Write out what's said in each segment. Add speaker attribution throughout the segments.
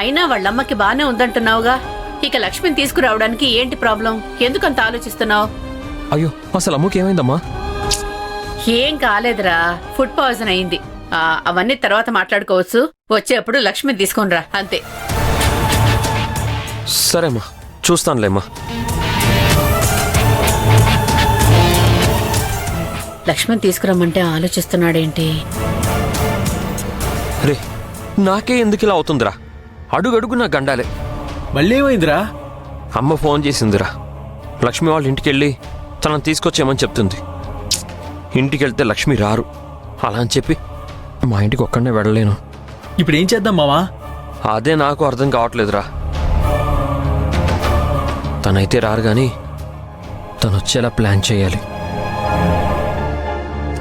Speaker 1: అయినా వాళ్ళమ్మకి బానే ఉందంటున్నావుగా, ఇక లక్ష్మిని తీసుకురావడానికి ఏంటి ప్రాబ్లం? ఎందుకంత ఆలోచిస్తున్నావు?
Speaker 2: అయ్యో, అసలు అమ్మకి ఏమైందమ్మా?
Speaker 1: ఏం కాలేదురా, ఫుడ్ పాయిజన్ అయింది. అవన్నీ తర్వాత మాట్లాడుకోవచ్చు. వచ్చేప్పుడు లక్ష్మిని తీసుకొనిరా, అంతే.
Speaker 2: సరేమ్మా, చూస్తానులేమ్మా.
Speaker 1: లక్ష్మిని తీసుకురమ్మంటే ఆలోచిస్తున్నాడేంటి?
Speaker 2: రే, నాకే ఎందుకు ఇలా అవుతుందిరా? అడుగడుగు నా గండాలే.
Speaker 3: మళ్ళీ ఏమైందిరా?
Speaker 2: అమ్మ ఫోన్ చేసిందిరా. లక్ష్మి వాళ్ళ ఇంటికెళ్ళి తనని తీసుకొచ్చేయమని చెప్తుంది. ఇంటికెళ్తే లక్ష్మి రారు అలా అని చెప్పి మా ఇంటికి ఒక్కడనే వెళ్ళలేను.
Speaker 3: ఇప్పుడు ఏం చేద్దాం మావా?
Speaker 2: అదే నాకు అర్థం కావట్లేదురా. తనైతే రారు కానీ తను వచ్చేలా ప్లాన్ చేయాలి.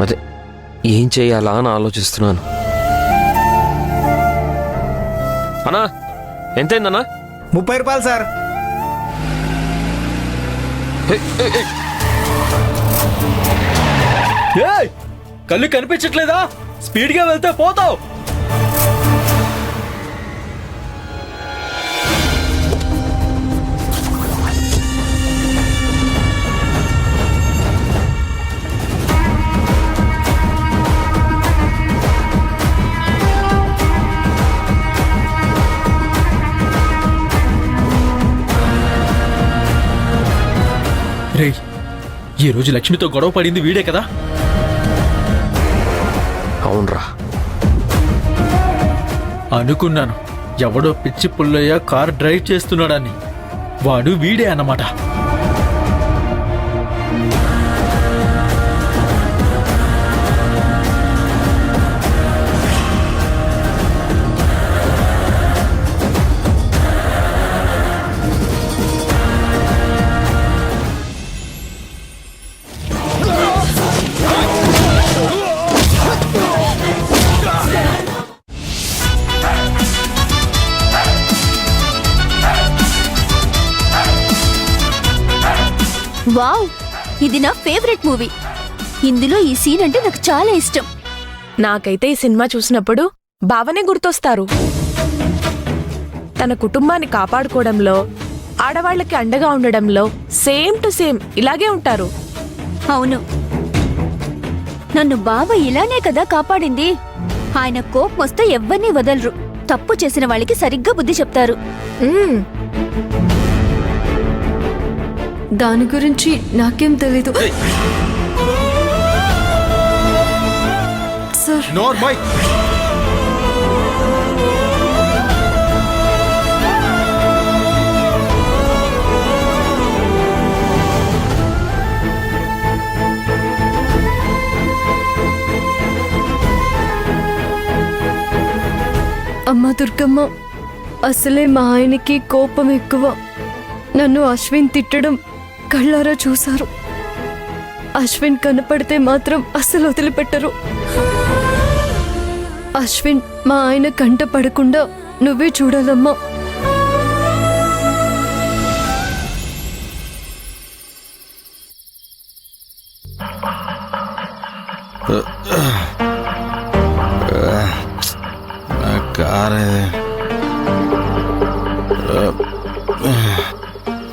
Speaker 2: అదే ఏం చేయాలా అని ఆలోచిస్తున్నాను. అన్నా, ఎంతైందన్నా?
Speaker 4: 30 రూపాయలు సార్.
Speaker 3: ఏయ్, కళ్ళు కనిపించట్లేదా? స్పీడ్గా వెళ్తే పోతావు. రేయ్, ఈ రోజు లక్ష్మితో గొడవ పడింది వీడే కదా?
Speaker 2: అవునరా,
Speaker 3: అనుకున్నాను. ఎవడో పిచ్చి పుల్లయ్య కార్ డ్రైవ్ చేస్తున్నాడని. వాడు వీడే అన్నమాట.
Speaker 5: వావ్, ఇది నా ఫేవరెట్ మూవీ. ఇందులో ఈ సీన్ అంటే నాకు చాలా ఇష్టం.
Speaker 6: నాకైతే ఈ సినిమా చూసినప్పుడు బావనే గుర్తొస్తారు. తన కుటుంబాన్ని కాపాడుకోవడంలో, ఆడవాళ్లకి అండగా ఉండడంలో సేమ్ టు సేమ్ ఇలాగే ఉంటారు.
Speaker 5: అవును, నన్ను బావ ఇలానే కదా కాపాడింది. ఆయన కోపం వస్తే ఎవ్వరినీ వదలరు. తప్పు చేసిన వాళ్ళకి సరిగ్గా బుద్ధి చెప్తారు.
Speaker 6: మ్మ్.
Speaker 7: దాని గురించి నాకేం తెలీదు సార్. అమ్మా దుర్గమ్మ, అసలే మా ఆయనకి కోపం ఎక్కువ. నన్ను అశ్విన్ తిట్టడం కళ్ళారా చూశారు. అశ్విన్ కనపడితే మాత్రం అస్సలు వదిలిపెట్టరు. అశ్విన్ మా ఆయన కంట పడకుండా నువ్వే చూడాలమ్మా.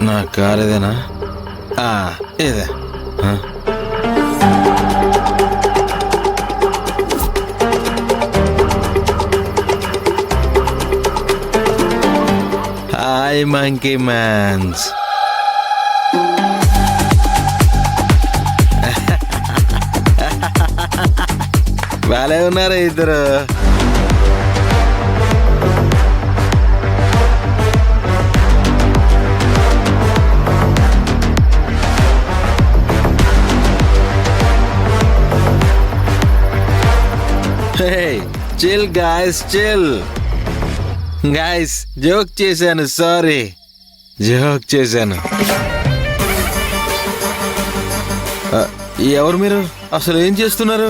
Speaker 4: నా కార్ ఇదేనా? ఇదే. Hi monkey mans. బాలే ఉన్నారా ఇద్దరు? Chill guys, chill guys. Joke చేశాను, సారీ, జోక్ చేశాను. ఎవరు మీరు? అసలు ఏం చేస్తున్నారు?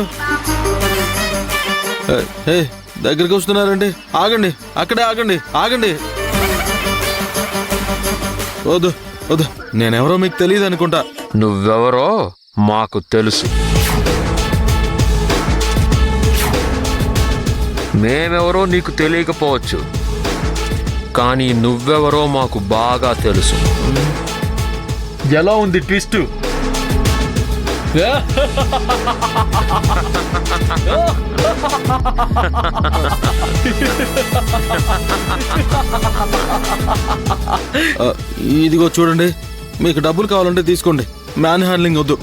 Speaker 4: దగ్గరికి వస్తున్నారండి. ఆగండి, అక్కడే ఆగండి, ఆగండి. వద్దు వద్దు, నేనెవరో మీకు తెలియదు అనుకుంటా.
Speaker 2: నువ్వెవరో మాకు తెలుసు. మేమెవరో నీకు తెలియకపోవచ్చు, కానీ నువ్వెవరో మాకు బాగా తెలుసు.
Speaker 3: ఎలా ఉంది ట్విస్ట్?
Speaker 4: ఇదిగో చూడండి, మీకు డబ్బులు కావాలంటే తీసుకోండి, మ్యాన్ హ్యాండ్లింగ్ వద్దు.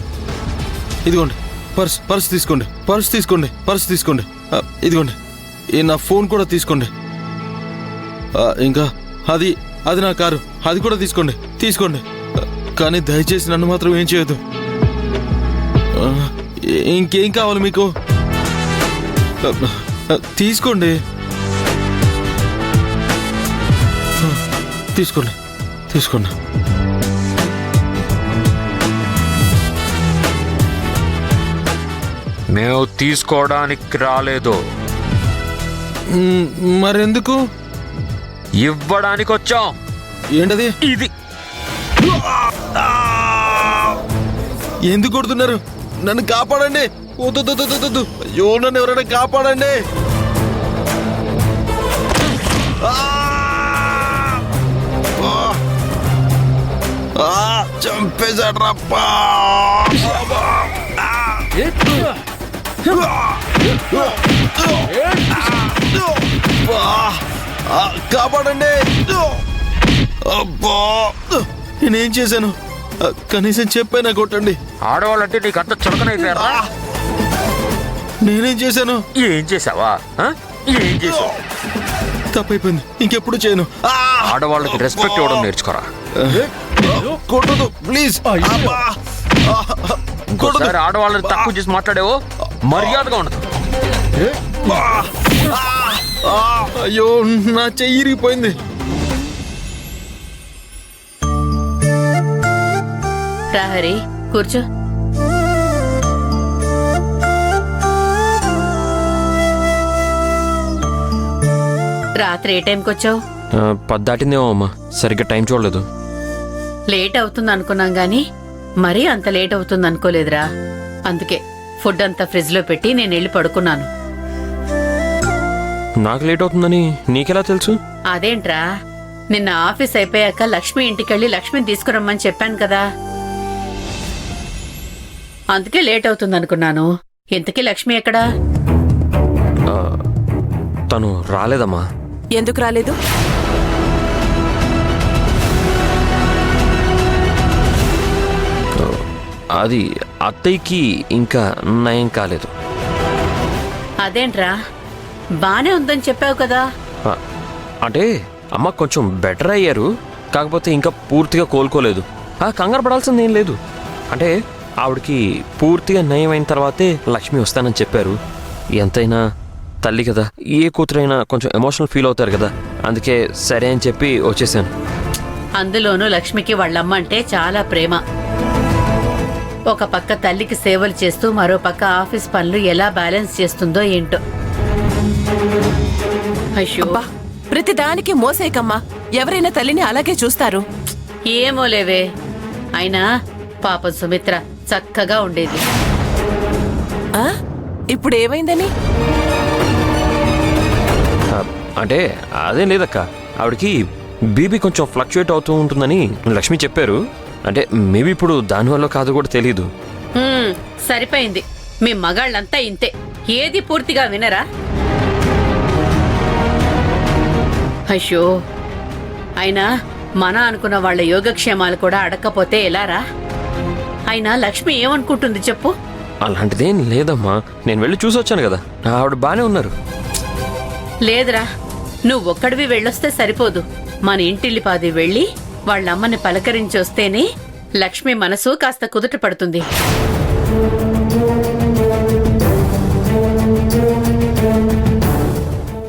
Speaker 4: ఇదిగోండి పర్స్ తీసుకోండి, పర్స్ తీసుకోండి. ఇదిగోండి ఈ నా ఫోన్ కూడా తీసుకోండి. ఇంకా అది నా కారు, అది కూడా తీసుకోండి. కానీ దయచేసి నన్ను మాత్రం ఏం చేయొద్దు. ఇంకేం కావాలి మీకు? తీసుకోండి.
Speaker 2: మేము తీసుకోవడానికి రాలేదు,
Speaker 4: మరెందుకు?
Speaker 2: ఇవ్వడానికి వచ్చాం.
Speaker 4: ఏంటది?
Speaker 2: ఇది
Speaker 4: ఎందుకు కొడుతున్నారు? నన్ను కాపాడండి. వద్దు. అయ్యో, నన్ను ఎవరైనా కాపాడండి. చంపేశాడు రప్పా. కాపాడండి. అబ్బా, నేనేం చేశాను? కనీసం చెప్పైనా కొట్టండి.
Speaker 2: ఆడవాళ్ళంటే నీకు అంత చులకనైపోయారా?
Speaker 4: నేనేం చేశాను?
Speaker 2: ఏం చేసావా? ఏం చేసావు?
Speaker 4: తప్పైపోయింది, ఇంకెప్పుడు చేయను.
Speaker 2: ఆడవాళ్ళకి రెస్పెక్ట్ ఇవ్వడం నేర్చుకోరా.
Speaker 4: కొట్టదు ప్లీజ్.
Speaker 2: ఇంకోసారి ఆడవాళ్ళని తక్కువ చేసి మాట్లాడేవో మర్యాదగా ఉండదు.
Speaker 4: అయ్యో, నా చెయ్యి ఇరిగిపోయింది.
Speaker 1: ప్రహరి కూర్చో. రాత్రి ఏ టైంకి వచ్చావు?
Speaker 2: 10 దాటిందేమో అమ్మా, సరిగ్గా టైం చూడలేదు.
Speaker 1: లేట్ అవుతుంది అనుకున్నాం గాని మరీ అంత లేట్ అవుతుంది అనుకోలేదురా. అందుకే ఫుడ్ అంతా ఫ్రిడ్జ్ లో పెట్టి నేను వెళ్ళి పడుకున్నాను.
Speaker 2: నాకు లేట్ అవుతుందని నీకెలా తెలుసు?
Speaker 1: అదేంట్రా, నిన్న ఆఫీస్ అయిపోయాక లక్ష్మి ఇంటికెళ్ళి లక్ష్మిని తీసుకురమ్మని చెప్పాను కదా, అందుకే లేట్ అవుతుంది అనుకున్నాను. ఇంతకీ లక్ష్మి ఎక్కడా?
Speaker 2: తను రాలేదమ్మా.
Speaker 6: ఎందుకు రాలేదు?
Speaker 2: అది అత్తయ్యకి ఇంకా నయం కాలేదు.
Speaker 1: అదేంట్రా, బానే ఉందని చెప్పావు కదా.
Speaker 2: అంటే అమ్మ కొంచెం బెటర్ అయ్యారు, కాకపోతే ఇంకా పూర్తిగా కోలుకోలేదు. కంగారు పడాల్సింది ఏం లేదు. అంటే ఆవిడకి పూర్తిగా నయం అయిన తర్వాతే లక్ష్మి వస్తానని చెప్పారు. ఎంతైనా తల్లి కదా, ఏ కూతురైనా కొంచెం ఎమోషనల్ ఫీల్ అవుతారు కదా, అందుకే సరే అని చెప్పి వచ్చేసాను.
Speaker 1: అందులోనూ లక్ష్మికి వాళ్ళమ్మ అంటే చాలా ప్రేమ. ఒక పక్క తల్లికి సేవలు చేస్తూ మరో పక్క ఆఫీస్ పనులు ఎలా బ్యాలెన్స్ చేస్తుందో ఏంటో. అయ్యో,
Speaker 6: ప్రతి దానికి మోసేకమ్మా, ఎవరైనా తల్లిని అలాగే చూస్తారు.
Speaker 1: ఏమో లేవే, అయినా పాపం సుమిత్ర చక్కగా ఉండేది.
Speaker 6: ఇప్పుడు ఏమైందని?
Speaker 2: అంటే అదేం లేదక్క, ఆవిడకి బీపీ కొంచెం ఫ్లక్చుయేట్ అవుతూ ఉంటుందని లక్ష్మి చెప్పారు. అంటే మేబీ ఇప్పుడు దానివల్ల కాదు కూడా తెలీదు.
Speaker 1: సరిపోయింది, మీ మగాళ్ళంతా ఇంతే, ఏది పూర్తిగా వినరా? అయ్యో, అయినా మన అనుకున్న వాళ్ళ యోగక్షేమాలు కూడా అడక్కపోతే ఎలారా? అయినా లక్ష్మి ఏమనుకుంటుంది చెప్పు?
Speaker 2: అలాంటిదేం లేదమ్మా, నేను వెళ్ళి చూసొచ్చాను కదా, ఆవిడ బానే ఉన్నారు.
Speaker 1: లేదురా, నువ్వొక్కడివి వెళ్ళొస్తే సరిపోదు. మన ఇంటిల్లిపాది వెళ్ళి వాళ్ళమ్మని పలకరించి వస్తేనే లక్ష్మి మనసు కాస్త కుదుట పడుతుంది.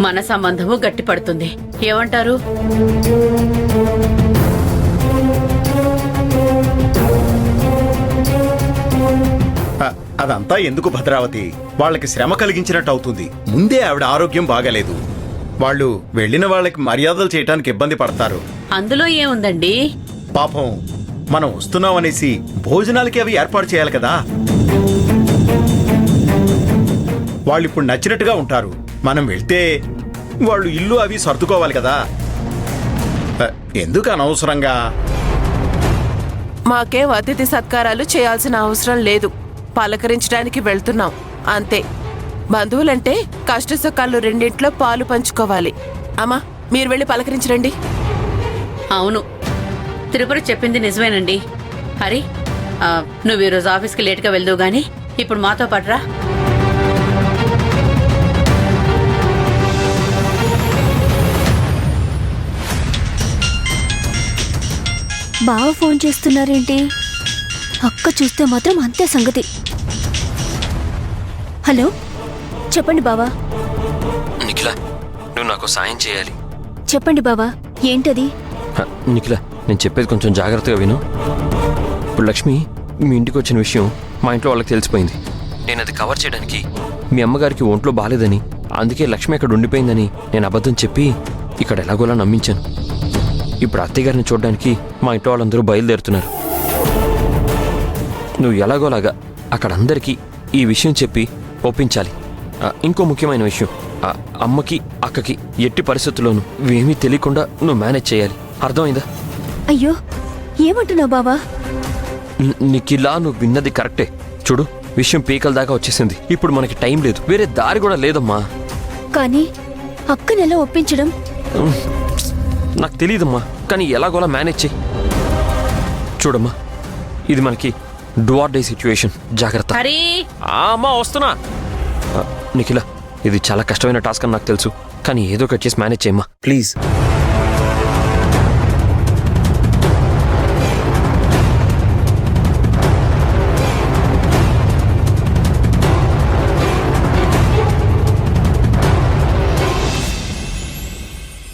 Speaker 1: మన సంబంధము గట్టిపడుతుంది. ఏమంటారు?
Speaker 8: అదంతా ఎందుకు భద్రావతి? వాళ్ళకి శ్రమ కలిగించినట్టు అవుతుంది. ముందే ఆవిడ ఆరోగ్యం బాగాలేదు. వాళ్ళు వెళ్ళిన వాళ్ళకి మర్యాదలు చేయటానికి ఇబ్బంది పడతారు.
Speaker 1: అందులో ఏముందండి?
Speaker 8: పాపం, మనం వస్తున్నామనేసి భోజనాలకి అవి ఏర్పాటు చేయాలి కదా. వాళ్ళు ఇప్పుడు నచ్చినట్టుగా ఉంటారు. మనం వెళ్తే వాళ్ళు ఇల్లు అవి సర్దుకోవాలి కదా. ఎందుకు అనవసరంగా?
Speaker 9: మాకేం అతిథి సత్కారాలు చేయాల్సిన అవసరం లేదు. పలకరించడానికి వెళ్తున్నాం అంతే. బంధువులంటే కష్టసుఖాలు రెండింట్లో పాలు పంచుకోవాలి. అమ్మా, మీరు వెళ్ళి పలకరించరండి.
Speaker 1: అవును, త్రిపుర చెప్పింది నిజమేనండి. హరి, నువ్వు ఈరోజు ఆఫీస్కి లేట్గా వెళ్దువు గాని ఇప్పుడు మాతో పాటురా.
Speaker 5: బావ ఫోన్ చేస్తున్నారేంటి? అక్క చూస్తే మాత్రం అంతే సంగతి. హలో, చెప్పండి బావా.
Speaker 2: నిఖిల, నువ్వు నాకు సాయం చేయాలి.
Speaker 5: చెప్పండి బావా, ఏంటది?
Speaker 2: నిఖిల, నేను చెప్పేది కొంచెం జాగ్రత్తగా విను. ఇప్పుడు లక్ష్మి మీ ఇంటికి వచ్చిన విషయం మా ఇంట్లో వాళ్ళకి తెలిసిపోయింది. నేను అది కవర్ చేయడానికి మీ అమ్మగారికి ఒంట్లో బాలేదని, అందుకే లక్ష్మి అక్కడ ఉండిపోయిందని నేను అబద్ధం చెప్పి ఇక్కడ ఎలాగోలా నమ్మించాను. ఇప్పుడు అత్తయ్య గారిని చూడడానికి మా ఇంట్లో వాళ్ళందరూ బయలుదేరుతున్నారు. నువ్వు ఎలాగోలాగా అక్కడ అందరికీ ఈ విషయం చెప్పి ఒప్పించాలి. ఇంకో ముఖ్యమైన విషయం, అమ్మకి అక్కకి ఎట్టి పరిస్థితుల్లోనూ ఏమీ తెలియకుండా నువ్వు మేనేజ్ చేయాలి. అర్థమైందా?
Speaker 5: అయ్యో, ఏమంటున్నావు బావా?
Speaker 2: నిఖిలా, నువ్వు విన్నది కరెక్టే. చూడు, విషయం పీకల దాకా వచ్చేసింది. ఇప్పుడు మనకి టైం లేదు, వేరే దారి కూడా లేదమ్మా.
Speaker 5: కానీ అక్కనెలా ఒప్పించడం?
Speaker 2: నాకు తెలియదమ్మా, కానీ ఎలాగోలా మేనేజ్ చేయి. చూడమ్మా, ఇది మనకి డూ ఆర్ డే సిచ్యువేషన్. జాగ్రత్త.
Speaker 1: హరి,
Speaker 2: అమ్మా వస్తున్నా. నిఖిల, ఇది చాలా కష్టమైన టాస్క్ అని నాకు తెలుసు, కానీ ఏదో ఒకటి చేసి మేనేజ్ చేయమ్మా ప్లీజ్.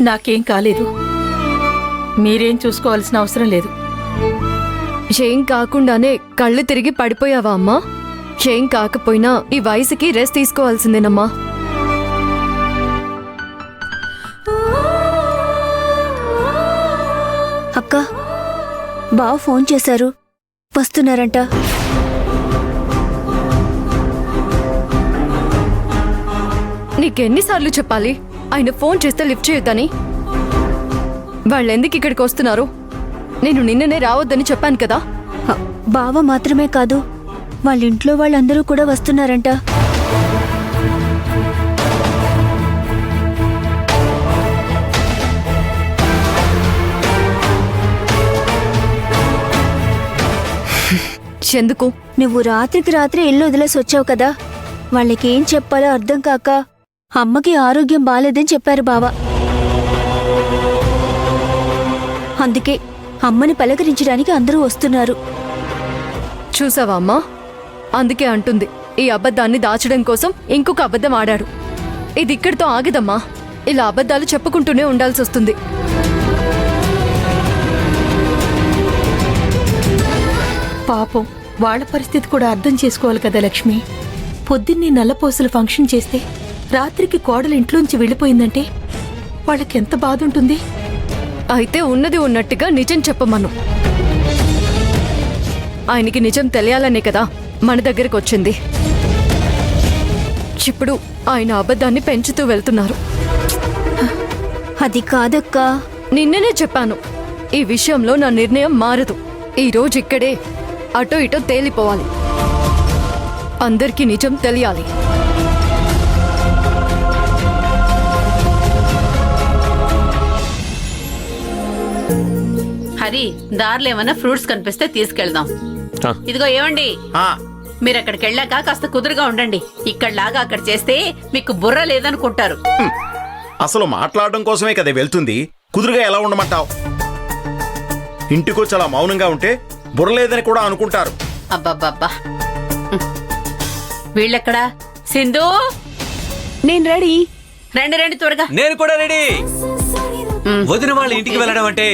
Speaker 10: నాకేం కాలేదు, మీరేం చూసుకోవాల్సిన అవసరం లేదు.
Speaker 7: ఏం కాకుండానే కళ్ళు తిరిగి పడిపోయావా అమ్మా? ఏం కాకపోయినా ఈ వయసుకి రెస్ట్ తీసుకోవాల్సిందేనమ్మా.
Speaker 5: అక్క, బావ ఫోన్ చేశారు, వస్తున్నారంట.
Speaker 7: నీకెన్నిసార్లు చెప్పాలి ఆయన ఫోన్ చేస్తే లిఫ్ట్ చేయొద్దని? వాళ్ళెందుకు ఇక్కడికి వస్తున్నారు? నేను నిన్ననే రావద్దని చెప్పాను కదా.
Speaker 5: బావ మాత్రమే కాదు, వాళ్ళ ఇంట్లో వాళ్ళందరూ కూడా వస్తున్నారంట.
Speaker 7: ఎందుకు?
Speaker 5: నువ్వు రాత్రికి రాత్రి ఇల్లు వదిలేసి వచ్చావు కదా, వాళ్ళకేం చెప్పాలో అర్థం కాక అమ్మకి ఆరోగ్యం బాలేదని చెప్పారు బావ. అందుకే అమ్మని పలకరించడానికి అందరూ వస్తున్నారు.
Speaker 7: చూసావా అమ్మా, అందుకే అంటుంది ఈ అబద్ధాన్ని దాచడం కోసం ఇంకొక అబద్ధం ఆడాడు. ఇది ఇక్కడితో ఆగదమ్మా, ఇలా అబద్ధాలు చెప్పుకుంటూనే ఉండాల్సి వస్తుంది.
Speaker 10: పాపం, వాళ్ళ పరిస్థితి కూడా అర్థం చేసుకోవాలి కదా లక్ష్మి. పొద్దున్నే నల్లపూసల ఫంక్షన్ చేస్తే రాత్రికి కోడలు ఇంట్లోంచి వెళ్ళిపోయిందంటే వాళ్ళకెంత బాధ ఉంటుంది.
Speaker 7: అయితే ఉన్నది ఉన్నట్టుగా నిజం చెప్పమను. ఆయనకి నిజం తెలియాలనే కదా మన దగ్గరకు వచ్చింది. ఇప్పుడు ఆయన అబద్ధాన్ని పెంచుతూ వెళ్తున్నారు.
Speaker 5: అది కాదక్కా,
Speaker 7: నిన్ననే చెప్పాను, ఈ విషయంలో నా నిర్ణయం మారదు. ఈ రోజు ఇక్కడే అటో ఇటో తేలిపోవాలి. అందరికీ నిజం తెలియాలి.
Speaker 1: హరి, దారిలో ఏమన్నా ఫ్రూట్స్ కనిపిస్తే తీసుకెళ్దాం. ఇదిగో ఏమండి, మీరు అక్కడికి వెళ్ళాక కాస్త కుదురుగా ఉండండి. ఇక్కడలాగా అక్కడ చేస్తే మీకు బుర్ర లేదనుకుంటారు.
Speaker 8: అసలు మాట్లాడడం కోసమే కదా వెళ్తుంది, కుదురుగా ఎలా ఉండమంటావు? ఇంటికొచ్చి అలా మౌనంగా ఉంటే బుర్ర లేదని కూడా అనుకుంటారు.
Speaker 1: అబ్బబ్బబ్బా, వీళ్ళెక్కడా? సింధు,
Speaker 6: నేను రెడీ.
Speaker 1: రండి రండి త్వరగా.
Speaker 11: నేను కూడా రెడీ. వదిన వాళ్ళ ఇంటికి వెళ్ళడం అంటే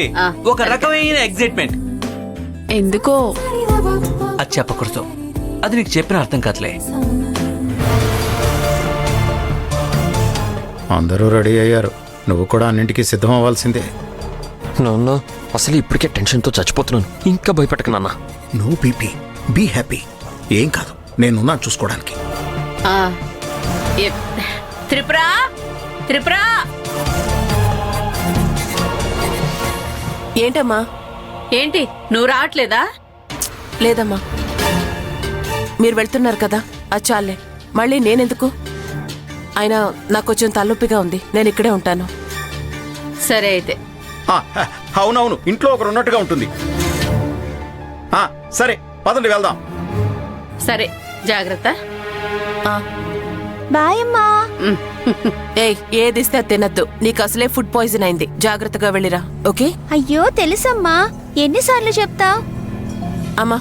Speaker 11: ఒక రకమైన ఎగ్జైట్మెంట్.
Speaker 6: ఎందుకో
Speaker 11: అది చెప్పకూడదు, అది నీకు చెప్పిన అర్థం కాదులే.
Speaker 8: అందరూ రెడీ అయ్యారు, నువ్వు కూడా అన్నింటికీ సిద్ధం అవ్వాల్సిందే.
Speaker 2: నాన్న, అసలు ఇప్పటికే టెన్షన్తో చచ్చిపోతున్నాను, ఇంకా భయపెట్టకు నాన్న.
Speaker 8: No BP, be happy. ఏం కాదు, నేనున్నాను చూసుకోవడానికి.
Speaker 1: త్రిపుర, త్రిపుర,
Speaker 9: ఏంటమ్మా?
Speaker 1: ఏంటి నువ్వు రావట్లేదా?
Speaker 9: లేదమ్మా, మీరు వెళ్తున్నారు కదా, అచ్చాలే. మళ్ళీ నేనెందుకు? అయినా నాకు కొంచెం తలనొప్పిగా ఉంది, నేను ఇక్కడే ఉంటాను.
Speaker 1: సరే అయితే.
Speaker 8: అవునవును, ఇంట్లో ఒకరు ఉన్నట్టుగా ఉంటుంది. సరే పదండి వెళ్దాం.
Speaker 1: సరే జాగ్రత్త.
Speaker 5: బాయ్ అమ్మా.
Speaker 9: ఏయ్, ఏదిస్తే అది తినద్దు. నీకు అసలే ఫుడ్ పాయిజన్ అయింది. జాగ్రత్తగా వెళ్ళిరా, ఓకే?
Speaker 5: అయ్యో తెలుసమ్మా, ఎన్నిసార్లు చెప్తావ్?
Speaker 9: అమ్మా,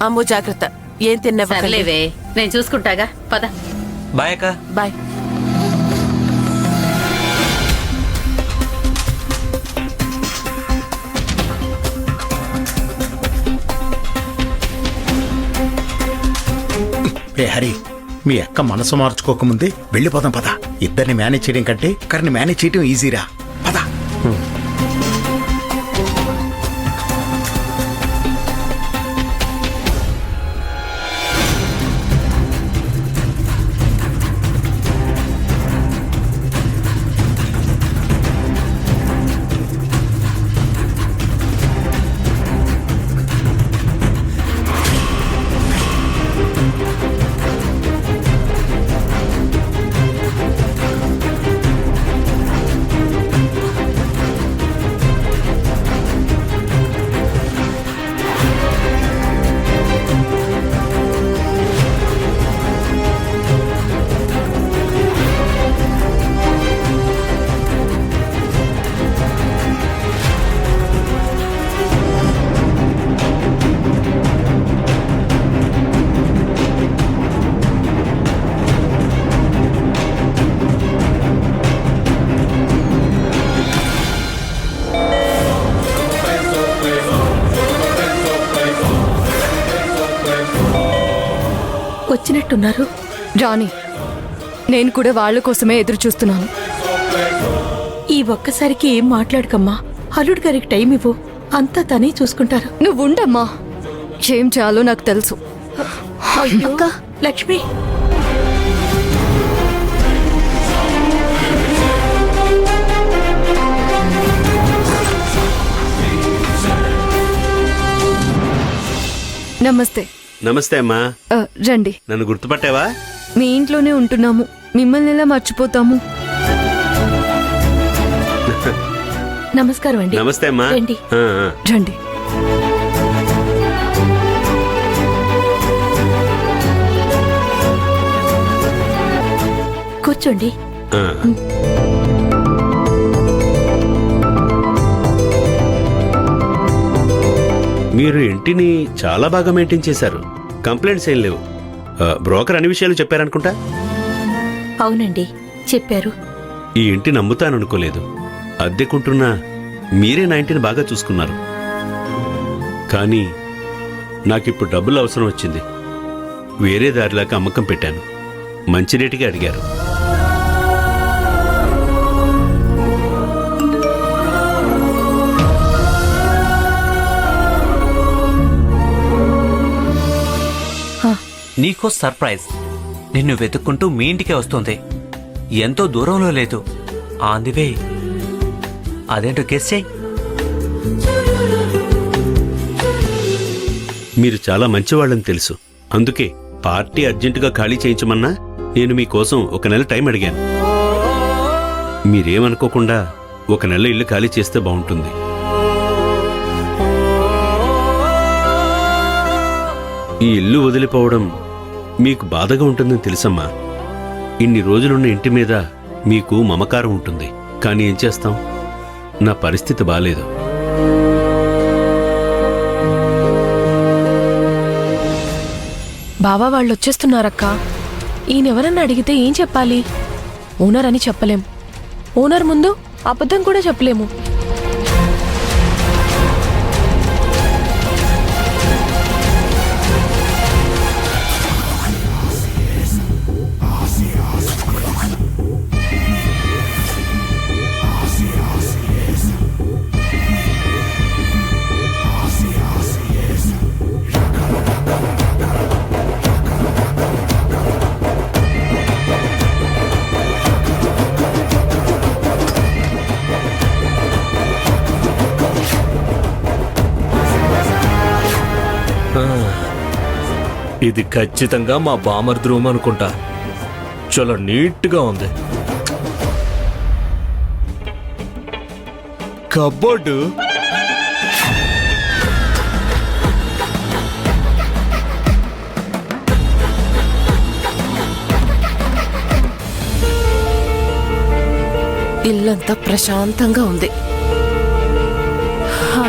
Speaker 9: అమ్ము జాగ్రత్త. ఏం తిన్నావా?
Speaker 1: సర్లేవే, నేను చూసుకుంటాగా. పద.
Speaker 11: బాయ్ అక్క.
Speaker 9: బాయ్.
Speaker 8: రే హరి, మీ అక్క మనసు మార్చుకోకముందే వెళ్ళిపోదాం పద. ఇద్దరిని మేనేజ్ చేయడం కంటే ఒకరిని మేనేజ్ చేయడం ఈజీరా. పద.
Speaker 10: వచ్చినట్టున్నారు.
Speaker 7: రాణి, నేను కూడా వాళ్ళ కోసమే ఎదురు చూస్తున్నాను.
Speaker 10: ఈ ఒక్కసారికి ఏం మాట్లాడకమ్మా. అల్లుడు గారికి టైం ఇవ్వు, అంతా తనే చూసుకుంటారు.
Speaker 7: నువ్వు ఉండమ్మా, ఏం చేయాలో నాకు తెలుసు.
Speaker 10: అయ్యో లక్ష్మి,
Speaker 7: నమస్తే.
Speaker 11: నమస్తే అమ్మా.
Speaker 7: రండి.
Speaker 11: నన్ను గుర్తుపట్టావా?
Speaker 7: మీ ఇంట్లోనే ఉంటున్నాము, మిమ్మల్ని ఎలా మర్చిపోతాము?
Speaker 10: నమస్కారం అండి.
Speaker 11: నమస్తే అమ్మా.
Speaker 10: రండి.
Speaker 7: రండి.
Speaker 10: కూర్చోండి.
Speaker 11: మీరు ఇంటిని చాలా బాగా మెయింటైన్ చేశారు. కంప్లైంట్స్ ఏం లేవు. బ్రోకర్ అన్ని విషయాలు చెప్పారనుకుంటా.
Speaker 10: అవునండి, చెప్పారు.
Speaker 11: ఈ ఇంటి నమ్ముతాననుకోలేదు. అద్దెకుంటున్నా మీరే నా ఇంటిని బాగా చూసుకున్నారు. కానీ నాకిప్పుడు డబ్బులు అవసరం వచ్చింది. వేరే దారిలాగా అమ్మకం పెట్టాను. మంచి రేటుగా అడిగారు.
Speaker 12: నీకో సర్ప్రైజ్. నిన్ను వెతుక్కుంటూ మీ ఇంటికే వస్తుంది. ఎంతో దూరంలో లేదు, ఆన్ ది వే. అదేంటో గెస్ చేయి.
Speaker 11: మీరు చాలా మంచివాళ్ళని తెలుసు. అందుకే పార్టీ అర్జెంటుగా ఖాళీ చేయించమన్నా నేను మీకోసం 1 నెల టైం అడిగాను. మీరేమనుకోకుండా 1 నెల ఇల్లు ఖాళీ చేస్తే బాగుంటుంది. ఈ ఇల్లు వదిలిపోవడం మీకు బాధగా ఉంటుందని తెలుసమ్మా. ఇన్ని రోజులున్న ఇంటి మీద మీకు మమకారం ఉంటుంది. కానీ ఏం చేస్తాం, నా పరిస్థితి బాలేదు.
Speaker 6: బావా వాళ్ళు వచ్చేస్తున్నారక్క. ఈయనెవరన్నా అడిగితే ఏం చెప్పాలి? ఓనర్ అని చెప్పలేం. ఓనర్ ముందు అబద్ధం కూడా చెప్పలేము.
Speaker 3: ఇది ఖచ్చితంగా మా బామర్ది రూమ్ అనుకుంటా. చాలా నీట్గా ఉంది.
Speaker 4: కబోర్డు
Speaker 9: ఇల్లంతా ప్రశాంతంగా ఉంది. హా.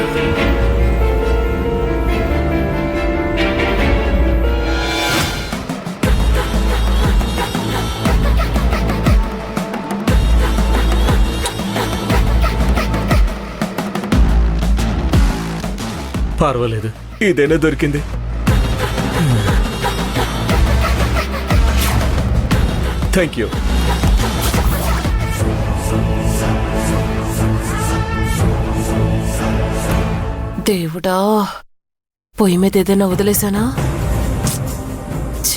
Speaker 3: పర్వాలేదు, ఇదేనా దొరికింది. Thank you.
Speaker 9: దేవుడా, పొయ్యి మీద ఏదైనా వదిలేసానా? ఛ!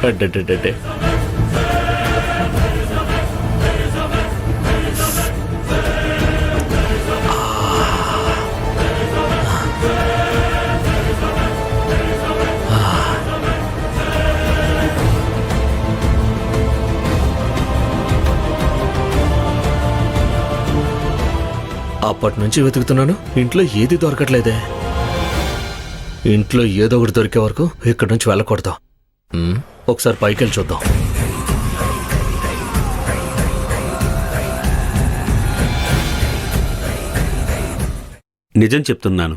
Speaker 3: అడ్డడ్డడ్డే. అప్పటి నుంచి వెతుకుతున్నాను, ఇంట్లో ఏది దొరకట్లేదే. ఇంట్లో ఏదో ఒకటి దొరికే వరకు ఇక్కడి నుంచి వెళ్ళకూడదు. ఒకసారి పైకి వెళ్ళి చూద్దాం.
Speaker 11: నిజం చెప్తున్నాను,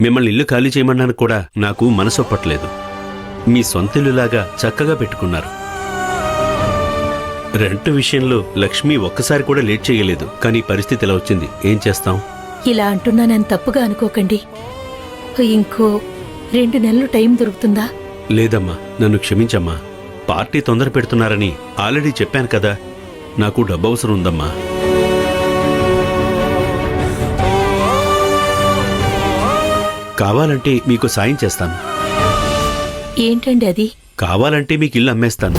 Speaker 11: మిమ్మల్ని ఇల్లు ఖాళీ చేయమన్నాను కూడా నాకు మనసొప్పట్లేదు. మీ సొంత ఇల్లులాగా చక్కగా పెట్టుకున్నారు. రెంట్ విషయంలో లక్ష్మి ఒక్కసారి కూడా లేట్ చేయలేదు. కానీ పరిస్థితి ఇలా వచ్చింది, ఏం చేస్తాం?
Speaker 10: ఇలా అంటున్నానని తప్పుగా అనుకోకండి. ఇంకో 2 నెలలు టైం దొరుకుతుందా?
Speaker 11: లేదమ్మా, నన్ను క్షమించమ్మా. పార్టీ తొందర పెడుతున్నారని ఆల్రెడీ చెప్పాను కదా. నాకు డబ్బు అవసరం ఉందమ్మా. కావాలంటే మీకు సాయం చేస్తాను.
Speaker 10: ఏంటండి అది?
Speaker 11: కావాలంటే మీకు ఇల్లు అమ్మేస్తాను.